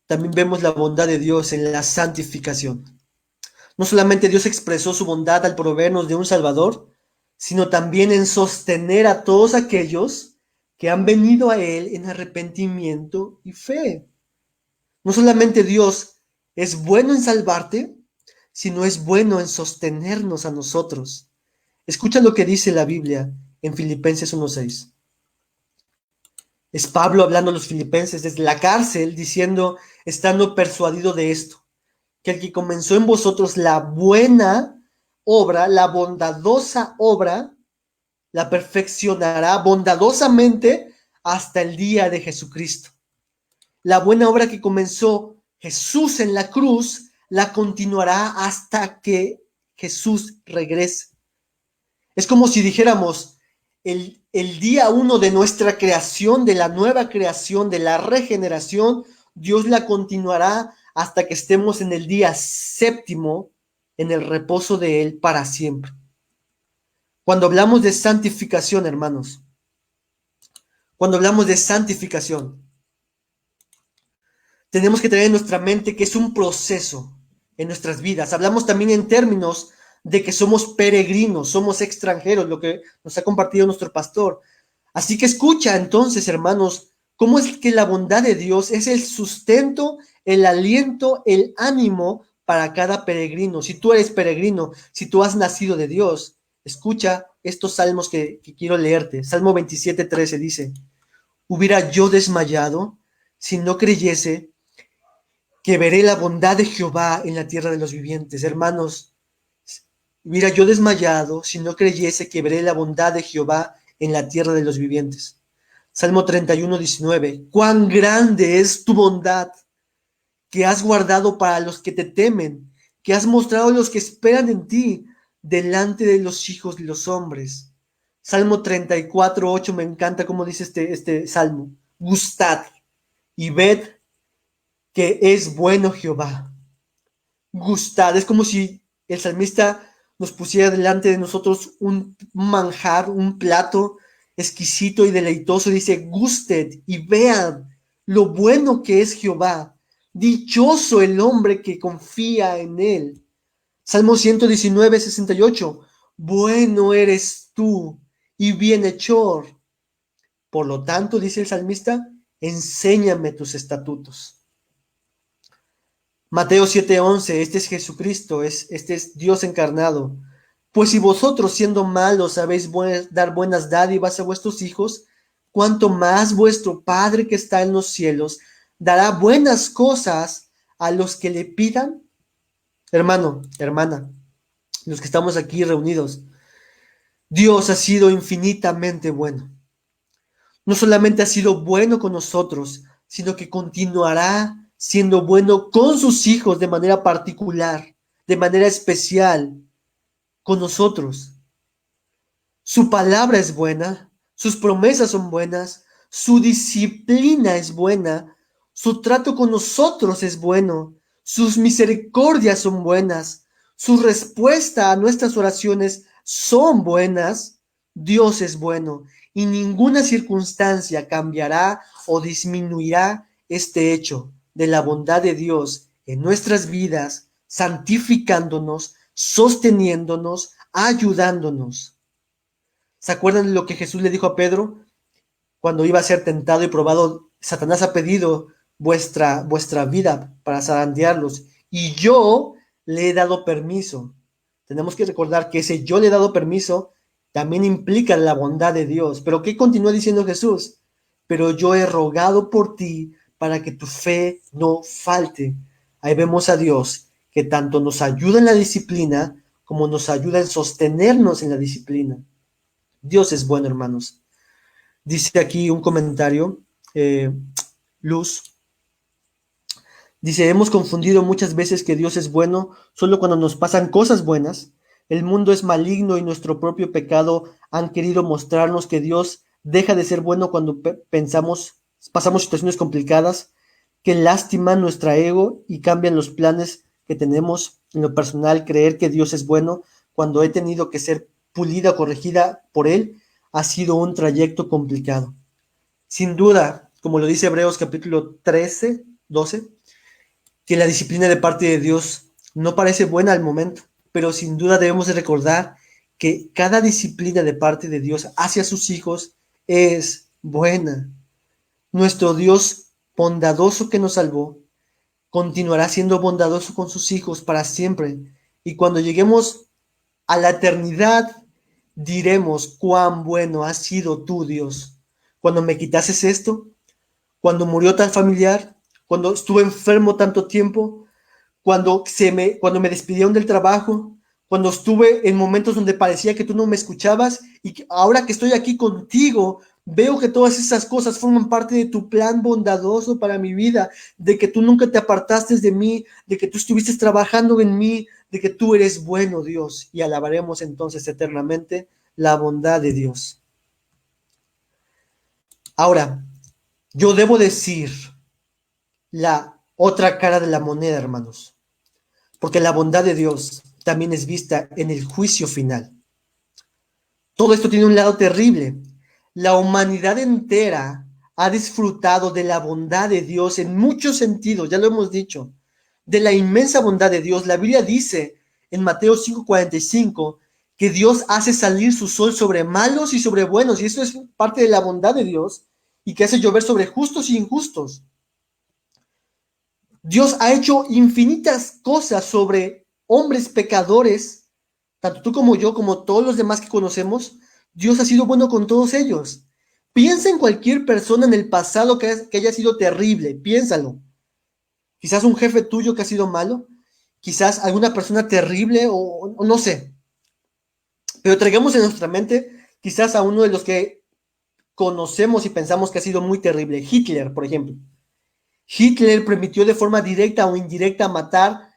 También vemos la bondad de Dios en la santificación. No solamente Dios expresó su bondad al proveernos de un Salvador, sino también en sostener a todos aquellos que han venido a Él en arrepentimiento y fe. No solamente Dios es bueno en salvarte, sino es bueno en sostenernos a nosotros. Escucha lo que dice la Biblia en Filipenses 1:6. Es Pablo hablando a los filipenses desde la cárcel, diciendo, estando persuadido de esto, que el que comenzó en vosotros la buena obra, la bondadosa obra, la perfeccionará bondadosamente hasta el día de Jesucristo. La buena obra que comenzó Jesús en la cruz, la continuará hasta que Jesús regrese. Es como si dijéramos, el día 1 de nuestra creación, de la nueva creación, de la regeneración, Dios la continuará hasta que estemos en el día 7, en el reposo de Él para siempre. Cuando hablamos de santificación, hermanos, cuando hablamos de santificación, tenemos que tener en nuestra mente que es un proceso en nuestras vidas. Hablamos también en términos de que somos peregrinos, somos extranjeros, lo que nos ha compartido nuestro pastor. Así que escucha entonces, hermanos, cómo es que la bondad de Dios es el sustento, el aliento, el ánimo para cada peregrino. Si tú eres peregrino, si tú has nacido de Dios, escucha estos salmos que quiero leerte. Salmo 27:13 dice, hubiera yo desmayado si no creyese que veré la bondad de Jehová en la tierra de los vivientes. Hermanos, hubiera yo desmayado si no creyese que veré la bondad de Jehová en la tierra de los vivientes. Salmo 31:19. Cuán grande es tu bondad que has guardado para los que te temen, que has mostrado a los que esperan en ti delante de los hijos de los hombres. Salmo 34:8. Me encanta cómo dice este salmo. Gustad y ved que es bueno Jehová. Gustad. Es como si el salmista nos pusiera delante de nosotros un manjar, un plato exquisito y deleitoso. Dice, gusted y vean lo bueno que es Jehová. Dichoso el hombre que confía en él. Salmo 119:68. Bueno eres tú y bienhechor Por lo tanto, dice el salmista, enséñame tus estatutos. Mateo 7:11, este es Jesucristo, este es Dios encarnado. Pues si vosotros, siendo malos, sabéis dar buenas dádivas a vuestros hijos, cuánto más vuestro Padre que está en los cielos dará buenas cosas a los que le pidan. Hermano, hermana, los que estamos aquí reunidos, Dios ha sido infinitamente bueno. No solamente ha sido bueno con nosotros, sino que continuará siendo bueno con sus hijos de manera particular, de manera especial, con nosotros. Su palabra es buena, sus promesas son buenas, su disciplina es buena, su trato con nosotros es bueno, sus misericordias son buenas, su respuesta a nuestras oraciones son buenas. Dios es bueno y ninguna circunstancia cambiará o disminuirá este hecho de la bondad de Dios en nuestras vidas, santificándonos, sosteniéndonos, ayudándonos. ¿Se acuerdan de lo que Jesús le dijo a Pedro cuando iba a ser tentado y probado? Satanás ha pedido vuestra vida para zarandearlos y yo le he dado permiso. Tenemos que recordar que ese yo le he dado permiso también implica la bondad de Dios. Pero ¿qué continúa diciendo Jesús? Pero yo he rogado por ti para que tu fe no falte. Ahí vemos a Dios que tanto nos ayuda en la disciplina como nos ayuda en sostenernos en la disciplina. Dios es bueno, hermanos. Dice aquí un comentario, Luz. Dice, hemos confundido muchas veces que Dios es bueno solo cuando nos pasan cosas buenas. El mundo es maligno y nuestro propio pecado han querido mostrarnos que Dios deja de ser bueno cuando pasamos situaciones complicadas que lastiman nuestra ego y cambian los planes que tenemos en lo personal. Creer que Dios es bueno cuando he tenido que ser pulida o corregida por Él ha sido un trayecto complicado. Sin duda, como lo dice Hebreos capítulo 13, 12, que la disciplina de parte de Dios no parece buena al momento, pero sin duda debemos de recordar que cada disciplina de parte de Dios hacia sus hijos es buena. Nuestro Dios bondadoso que nos salvó continuará siendo bondadoso con sus hijos para siempre. Y cuando lleguemos a la eternidad, diremos cuán bueno has sido tú, Dios. Cuando me quitases esto, cuando murió tal familiar, cuando estuve enfermo tanto tiempo, cuando me despidieron del trabajo, cuando estuve en momentos donde parecía que tú no me escuchabas y que ahora que estoy aquí contigo, veo que todas esas cosas forman parte de tu plan bondadoso para mi vida, de que tú nunca te apartaste de mí, de que tú estuviste trabajando en mí, de que tú eres bueno, Dios, y alabaremos entonces eternamente la bondad de Dios. Ahora, yo debo decir la otra cara de la moneda, hermanos, porque la bondad de Dios también es vista en el juicio final. Todo esto tiene un lado terrible. La humanidad entera ha disfrutado de la bondad de Dios en muchos sentidos, ya lo hemos dicho, de la inmensa bondad de Dios. La Biblia dice en Mateo 5:45 que Dios hace salir su sol sobre malos y sobre buenos, y eso es parte de la bondad de Dios, y que hace llover sobre justos y injustos. Dios ha hecho infinitas cosas sobre hombres pecadores, tanto tú como yo, como todos los demás que conocemos. Dios ha sido bueno con todos ellos. Piensa en cualquier persona en el pasado que haya sido terrible, piénsalo. Quizás un jefe tuyo que ha sido malo, quizás alguna persona terrible o no sé. Pero traigamos en nuestra mente quizás a uno de los que conocemos y pensamos que ha sido muy terrible, Hitler, por ejemplo. Hitler permitió de forma directa o indirecta matar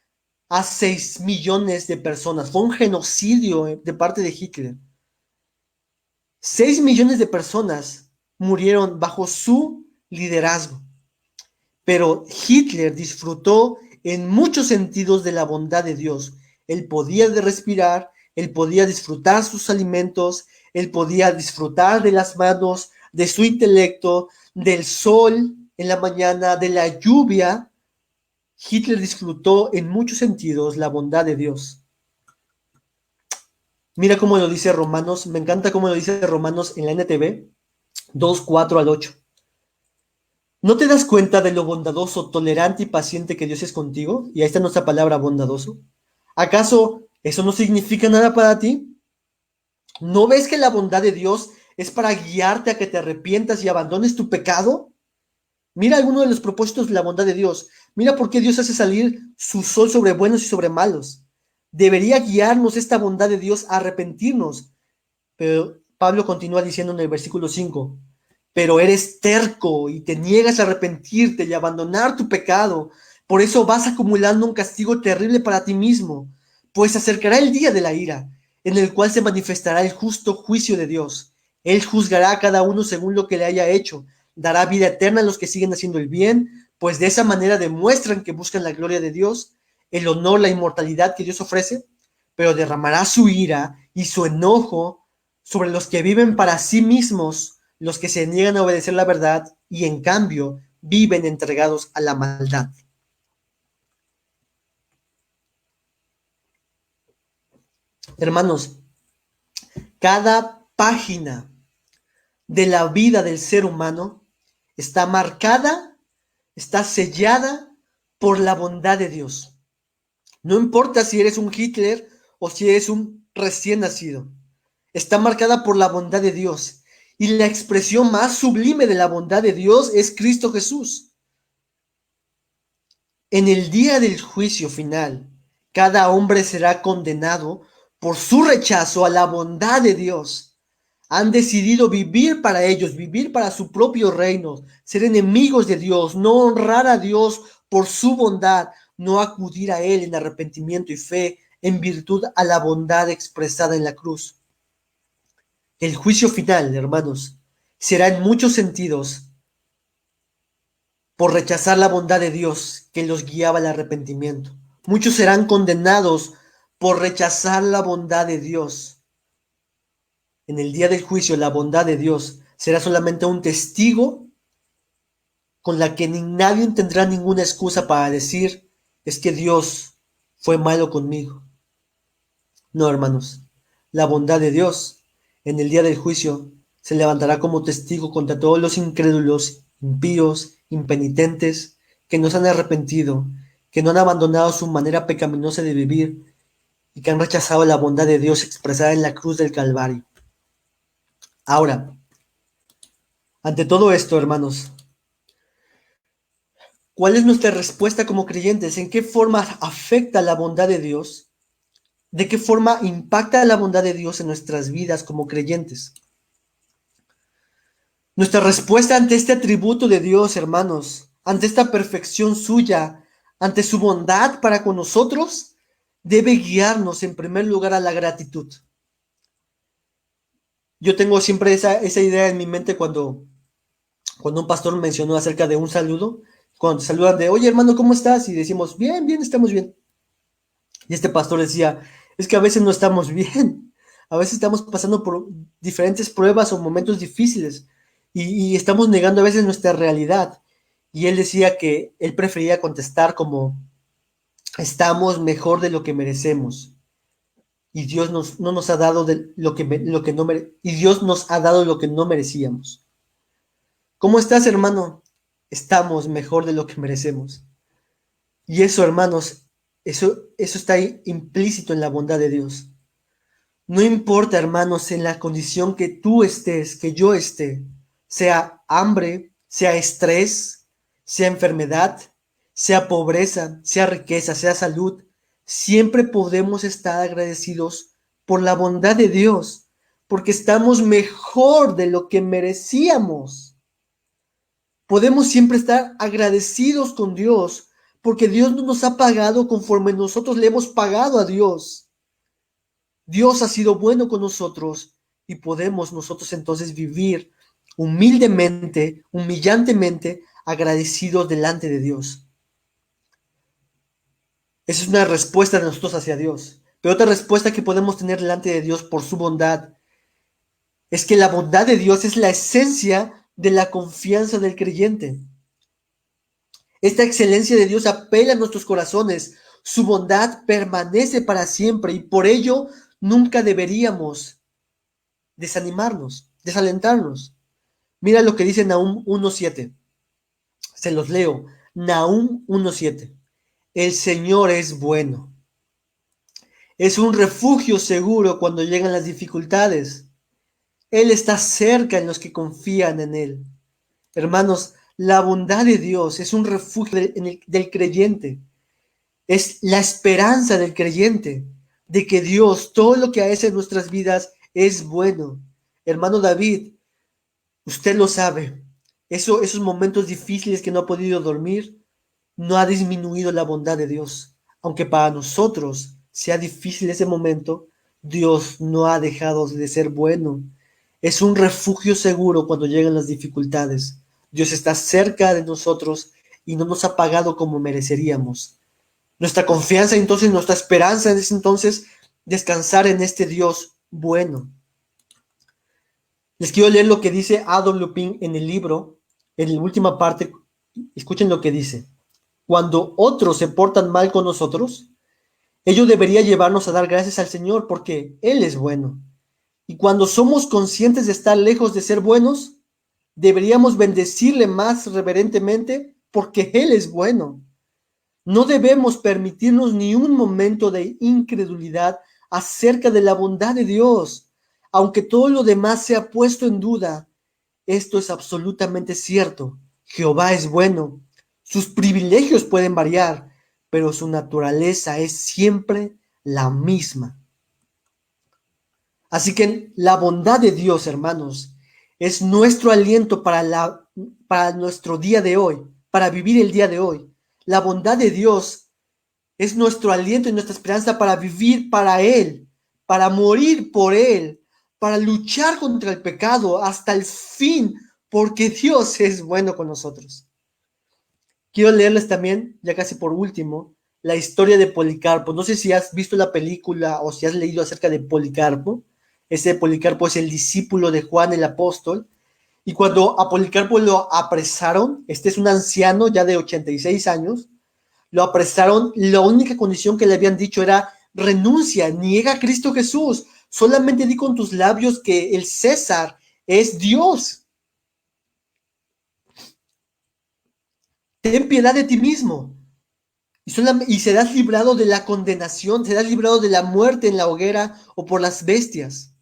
a 6 millones de personas. Fue un genocidio de parte de Hitler. 6 millones de personas murieron bajo su liderazgo. Pero Hitler disfrutó en muchos sentidos de la bondad de Dios. Él podía respirar, él podía disfrutar sus alimentos, él podía disfrutar de las manos, de su intelecto, del sol en la mañana, de la lluvia. Hitler disfrutó en muchos sentidos la bondad de Dios. Mira cómo lo dice Romanos, me encanta cómo lo dice Romanos en la NTV. 2:4 al 8. ¿No te das cuenta de lo bondadoso, tolerante y paciente que Dios es contigo? Y ahí está nuestra palabra bondadoso. ¿Acaso eso no significa nada para ti? ¿No ves que la bondad de Dios es para guiarte a que te arrepientas y abandones tu pecado? Mira alguno de los propósitos de la bondad de Dios. Mira por qué Dios hace salir su sol sobre buenos y sobre malos. Debería guiarnos esta bondad de Dios a arrepentirnos. Pero Pablo continúa diciendo en el versículo 5, pero eres terco y te niegas a arrepentirte y abandonar tu pecado. Por eso vas acumulando un castigo terrible para ti mismo, pues acercará el día de la ira, en el cual se manifestará el justo juicio de Dios. Él juzgará a cada uno según lo que le haya hecho, dará vida eterna a los que siguen haciendo el bien, pues de esa manera demuestran que buscan la gloria de Dios, el honor, la inmortalidad que Dios ofrece, pero derramará su ira y su enojo sobre los que viven para sí mismos, los que se niegan a obedecer la verdad y en cambio viven entregados a la maldad. Hermanos, cada página de la vida del ser humano está marcada, está sellada por la bondad de Dios. No importa si eres un Hitler o si eres un recién nacido, está marcada por la bondad de Dios. Y la expresión más sublime de la bondad de Dios es Cristo Jesús. En el día del juicio final, cada hombre será condenado por su rechazo a la bondad de Dios. Han decidido vivir para ellos, vivir para su propio reino, ser enemigos de Dios, no honrar a Dios por su bondad, no acudir a Él en arrepentimiento y fe en virtud a la bondad expresada en la cruz. El juicio final, hermanos, será en muchos sentidos por rechazar la bondad de Dios que los guiaba al arrepentimiento. Muchos serán condenados por rechazar la bondad de Dios. En el día del juicio, la bondad de Dios será solamente un testigo con la que nadie tendrá ninguna excusa para decir es que Dios fue malo conmigo. No, hermanos, la bondad de Dios en el día del juicio se levantará como testigo contra todos los incrédulos, impíos, impenitentes, que no se han arrepentido, que no han abandonado su manera pecaminosa de vivir y que han rechazado la bondad de Dios expresada en la cruz del Calvario. Ahora, ante todo esto, hermanos, ¿cuál es nuestra respuesta como creyentes? ¿En qué forma afecta la bondad de Dios? ¿De qué forma impacta la bondad de Dios en nuestras vidas como creyentes? Nuestra respuesta ante este atributo de Dios, hermanos, ante esta perfección suya, ante su bondad para con nosotros, debe guiarnos en primer lugar a la gratitud. Yo tengo siempre esa idea en mi mente cuando un pastor mencionó acerca de un saludo, cuando te saludan de, oye hermano, ¿cómo estás? Y decimos, bien, bien, estamos bien. Y este pastor decía, es que a veces no estamos bien, a veces estamos pasando por diferentes pruebas o momentos difíciles y estamos negando a veces nuestra realidad. Y él decía que él prefería contestar como, estamos mejor de lo que merecemos. Y Dios no nos ha dado lo que no y Dios nos ha dado lo que no merecíamos. ¿Cómo estás, hermano? Estamos mejor de lo que merecemos. Y eso, hermanos, eso está ahí implícito en la bondad de Dios. No importa, hermanos, en la condición que tú estés, que yo esté, sea hambre, sea estrés, sea enfermedad, sea pobreza, sea riqueza, sea salud, siempre podemos estar agradecidos por la bondad de Dios, porque estamos mejor de lo que merecíamos. Podemos siempre estar agradecidos con Dios, porque Dios no nos ha pagado conforme nosotros le hemos pagado a Dios. Dios ha sido bueno con nosotros y podemos nosotros entonces vivir humildemente, humillantemente, agradecidos delante de Dios. Esa es una respuesta de nosotros hacia Dios. Pero otra respuesta que podemos tener delante de Dios por su bondad es que la bondad de Dios es la esencia de la confianza del creyente. Esta excelencia de Dios apela a nuestros corazones. Su bondad permanece para siempre y por ello nunca deberíamos desanimarnos, desalentarnos. Mira lo que dice Nahum 1:7. Se los leo. Nahum 1:7. El Señor es bueno. Es un refugio seguro cuando llegan las dificultades. Él está cerca en los que confían en Él. Hermanos, la bondad de Dios es un refugio del creyente. Es la esperanza del creyente de que Dios, todo lo que hace en nuestras vidas es bueno. Hermano David, usted lo sabe. Esos momentos difíciles que no ha podido dormir, no ha disminuido la bondad de Dios. Aunque para nosotros sea difícil ese momento, Dios no ha dejado de ser bueno. Es un refugio seguro cuando llegan las dificultades. Dios está cerca de nosotros y no nos ha pagado como mereceríamos. Nuestra confianza entonces, nuestra esperanza es entonces descansar en este Dios bueno. Les quiero leer lo que dice A.W. Pink en el libro, en la última parte. Escuchen lo que dice. Cuando otros se portan mal con nosotros, ello debería llevarnos a dar gracias al Señor porque Él es bueno. Y cuando somos conscientes de estar lejos de ser buenos, deberíamos bendecirle más reverentemente porque Él es bueno. No debemos permitirnos ni un momento de incredulidad acerca de la bondad de Dios, aunque todo lo demás sea puesto en duda. Esto es absolutamente cierto. Jehová es bueno. Sus privilegios pueden variar, pero su naturaleza es siempre la misma. Así que la bondad de Dios, hermanos, es nuestro aliento para nuestro día de hoy, para vivir el día de hoy. La bondad de Dios es nuestro aliento y nuestra esperanza para vivir para Él, para morir por Él, para luchar contra el pecado hasta el fin, porque Dios es bueno con nosotros. Quiero leerles también, ya casi por último, la historia de Policarpo. No sé si has visto la película o si has leído acerca de Policarpo. Ese Policarpo es el discípulo de Juan el apóstol. Y cuando a Policarpo lo apresaron, este es un anciano ya de 86 años, lo apresaron, la única condición que le habían dicho era renuncia, niega a Cristo Jesús, solamente di con tus labios que el César es Dios. Ten piedad de ti mismo y serás librado de la condenación, serás librado de la muerte en la hoguera o por las bestias.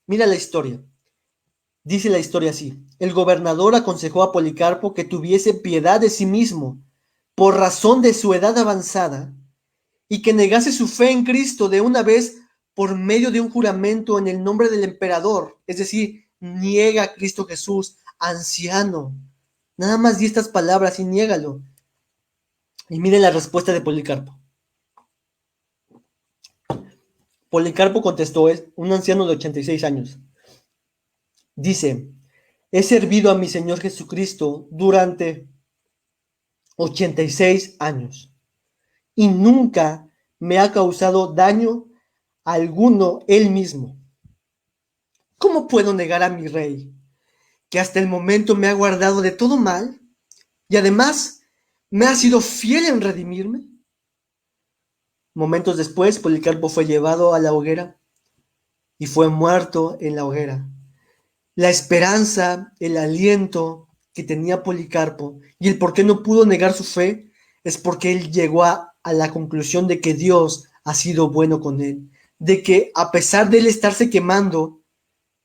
Mira la historia. Dice la historia así. El gobernador aconsejó a Policarpo que tuviese piedad de sí mismo por razón de su edad avanzada y que negase su fe en Cristo de una vez por medio de un juramento en el nombre del emperador, es decir, niega a Cristo Jesús, anciano. Nada más di estas palabras y niégalo. Y miren la respuesta de Policarpo. Policarpo contestó, es un anciano de 86 años. Dice, he servido a mi Señor Jesucristo durante 86 años y nunca me ha causado daño alguno él mismo. ¿Cómo puedo negar a mi rey, que hasta el momento me ha guardado de todo mal y además me ha sido fiel en redimirme? Momentos después, Policarpo fue llevado a la hoguera y fue muerto en la hoguera. La esperanza, el aliento que tenía Policarpo y el por qué no pudo negar su fe es porque él llegó a la conclusión de que Dios ha sido bueno con él, de que a pesar de él estarse quemando,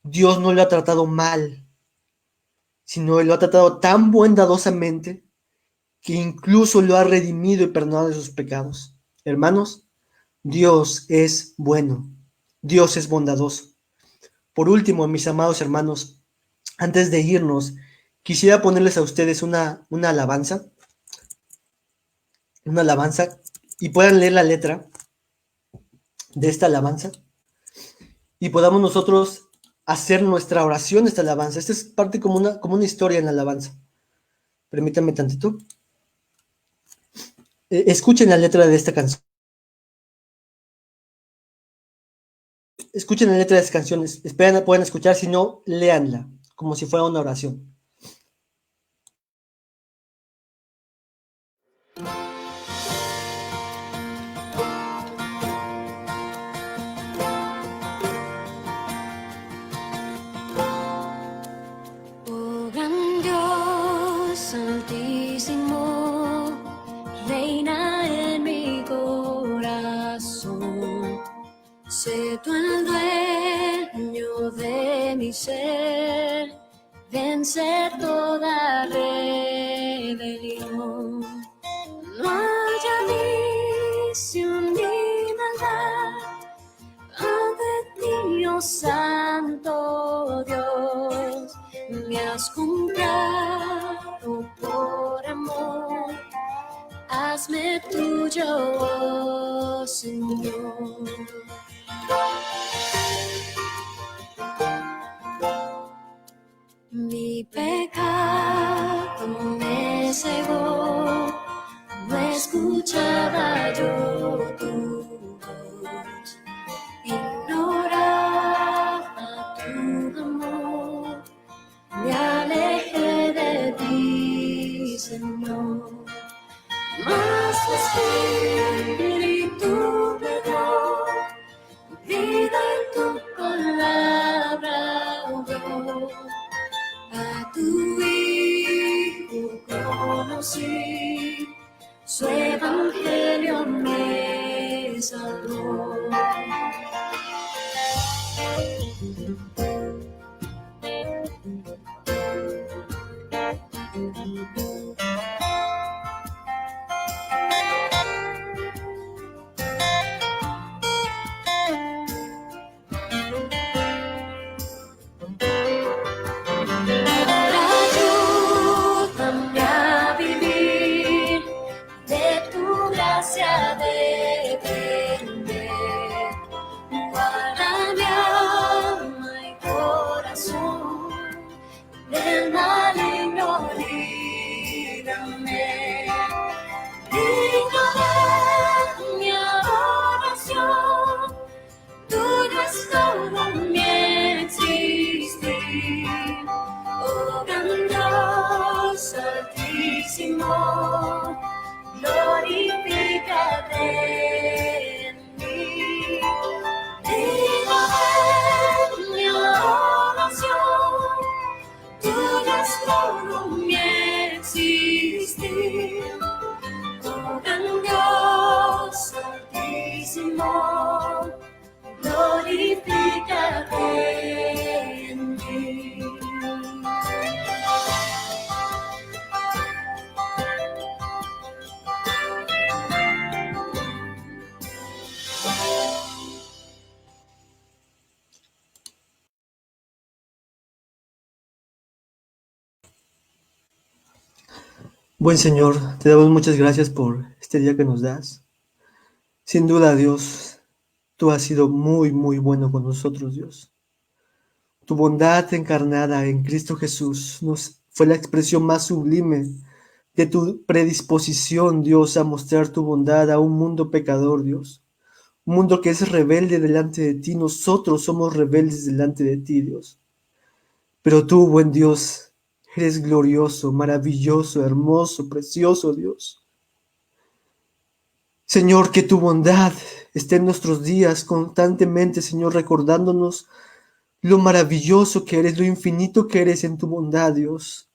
Dios no lo ha tratado mal, sino lo ha tratado tan bondadosamente que incluso lo ha redimido y perdonado de sus pecados. Hermanos, Dios es bueno, Dios es bondadoso. Por último, mis amados hermanos, antes de irnos, quisiera ponerles a ustedes una alabanza, y puedan leer la letra de esta alabanza y podamos nosotros hacer nuestra oración de esta alabanza. Esta es parte como una historia en la alabanza. Permítanme tantito. Escuchen la letra de esta canción. Escuchen la letra de las canciones. Esperen, pueden escuchar, si no, léanla, como si fuera una oración. corazón. Sé tú el dueño de mi ser, vencer toda rebelión. No haya visión ni maldad ante ti, oh Santo Dios. Me has comprado por amor, hazme tuyo, oh Señor. Mi pecado me cegó, no escuchaba yo tu voz, ignoraba tu amor, me alejé de ti, Señor. Mas tu Espíritu me dio vida en tu palabra, oh Dios. A tu Hijo conocí, su evangelio me salvó. Ayúdame a vivir, de tu gracia depender. Guarda mi alma y corazón, del maligno líbrame. Digno de mi adoración, tuyo es todo mi existir. Oh gran Dios altísimo, glorifícate en mí. Digno de mi adoración, tuyo es todo mi existir. Oh gran Dios altísimo, glorifícate en mí. Buen Señor, te damos muchas gracias por este día que nos das. Sin duda, Dios, tú has sido muy, muy bueno con nosotros, Dios. Tu bondad encarnada en Cristo Jesús fue la expresión más sublime de tu predisposición, Dios, a mostrar tu bondad a un mundo pecador, Dios. Un mundo que es rebelde delante de ti. Nosotros somos rebeldes delante de ti, Dios. Pero tú, buen Dios, eres glorioso, maravilloso, hermoso, precioso, Dios. Señor, que tu bondad esté en nuestros días constantemente, Señor, recordándonos lo maravilloso que eres, lo infinito que eres en tu bondad, Dios.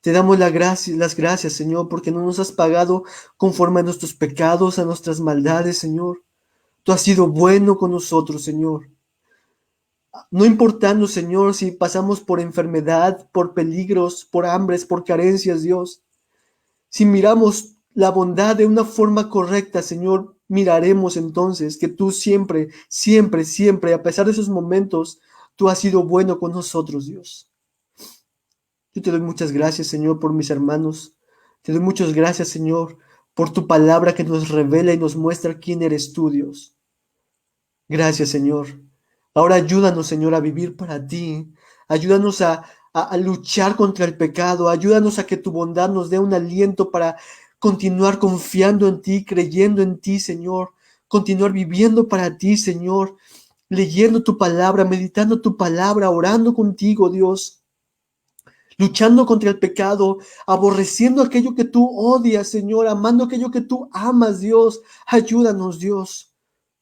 Te damos las gracias, Señor, porque no nos has pagado conforme a nuestros pecados, a nuestras maldades, Señor. Tú has sido bueno con nosotros, Señor. No importando, Señor, si pasamos por enfermedad, por peligros, por hambres, por carencias, Dios. Si miramos la bondad de una forma correcta, Señor, miraremos entonces que tú siempre, siempre, siempre, a pesar de esos momentos, tú has sido bueno con nosotros, Dios. Yo te doy muchas gracias, Señor, por mis hermanos. Te doy muchas gracias, Señor, por tu palabra que nos revela y nos muestra quién eres tú, Dios. Gracias, Señor. Ahora ayúdanos, Señor, a vivir para ti. Ayúdanos a luchar contra el pecado. Ayúdanos a que tu bondad nos dé un aliento para continuar confiando en ti, creyendo en ti, Señor. Continuar viviendo para ti, Señor. Leyendo tu palabra, meditando tu palabra, orando contigo, Dios. Luchando contra el pecado, aborreciendo aquello que tú odias, Señor. Amando aquello que tú amas, Dios. Ayúdanos, Dios.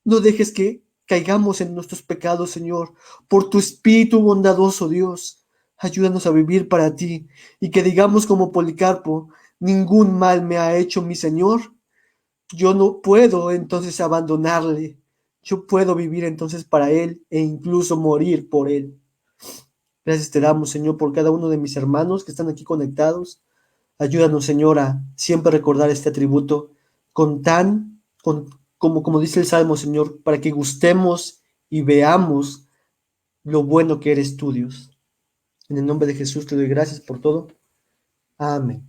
No dejes que caigamos en nuestros pecados, Señor, por tu Espíritu bondadoso, Dios. Ayúdanos a vivir para ti y que digamos como Policarpo, ningún mal me ha hecho mi Señor, yo no puedo entonces abandonarle. Yo puedo vivir entonces para Él e incluso morir por Él. Gracias te damos, Señor, por cada uno de mis hermanos que están aquí conectados. Ayúdanos, Señor, a siempre recordar este atributo como dice el Salmo, Señor, para que gustemos y veamos lo bueno que eres tú, Dios. En el nombre de Jesús te doy gracias por todo. Amén.